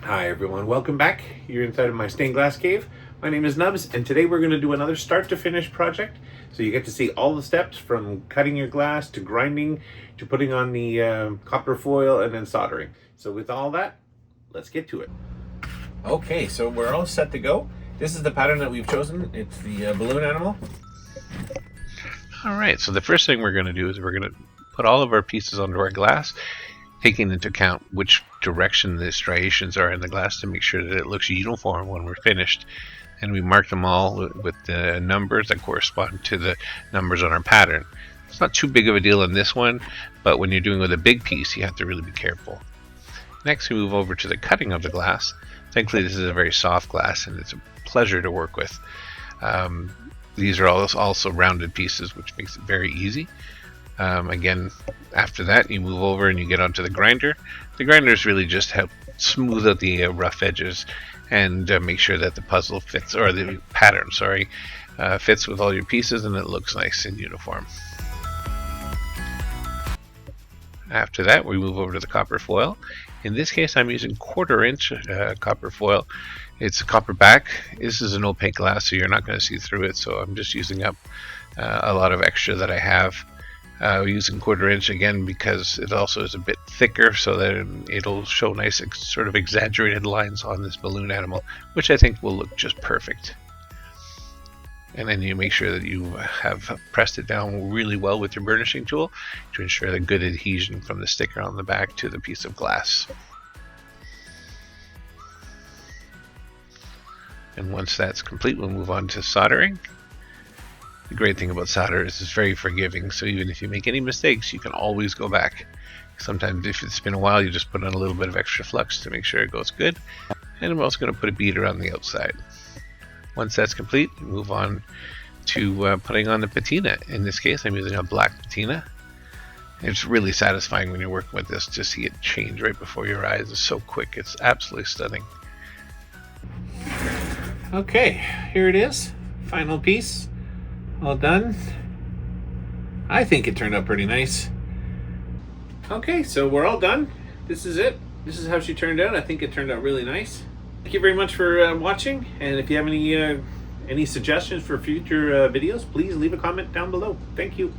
Hi everyone, welcome back. You're inside of my stained glass cave. My name is Nubs, and today we're going to do another start to finish project. So you get to see all the steps from cutting your glass to grinding to putting on the copper foil and then soldering. So with all that, let's get to it. Okay, so we're all set to go. This is the pattern that we've chosen. It's the balloon animal. All right, so the first thing we're going to do is we're going to put all of our pieces onto our glass, taking into account which direction the striations are in the glass to make sure that it looks uniform when we're finished. And we mark them all with the numbers that correspond to the numbers on our pattern. It's not too big of a deal in this one, but when you're doing with a big piece, you have to really be careful. Next, we move over to the cutting of the glass. Thankfully, this is a very soft glass, and it's a pleasure to work with. These are also rounded pieces, which makes it very easy. Again, after that, you move over and you get onto the grinder. The grinders really just help smooth out the rough edges and make sure that the puzzle fits, or the pattern, fits with all your pieces and it looks nice and uniform. After that, we move over to the copper foil. In this case, I'm using 1/4 inch copper foil. It's a copper back. This is an opaque glass, so you're not going to see through it, so I'm just using up a lot of extra that I have. Using 1/4 inch again because it also is a bit thicker, so that it'll show nice sort of exaggerated lines on this balloon animal, which I think will look just perfect. And then you make sure that you have pressed it down really well with your burnishing tool to ensure the good adhesion from the sticker on the back to the piece of glass. And once that's complete, we'll move on to soldering. The great thing about solder is it's very forgiving, so even if you make any mistakes, you can always go back. Sometimes if it's been a while, you just put on a little bit of extra flux to make sure it goes good. And I'm also going to put a beader on the outside. Once that's complete, we move on to putting on the patina. In this case, I'm using a black patina. It's really satisfying when you're working with this to see it change right before your eyes. It's so quick. It's absolutely stunning. Okay, here it is. Final piece. All done. I think it turned out pretty nice. Okay, so we're all done. This is it. This is how she turned out. I think it turned out really nice. Thank you very much for watching, and if you have any suggestions for future videos, please leave a comment down below. Thank you.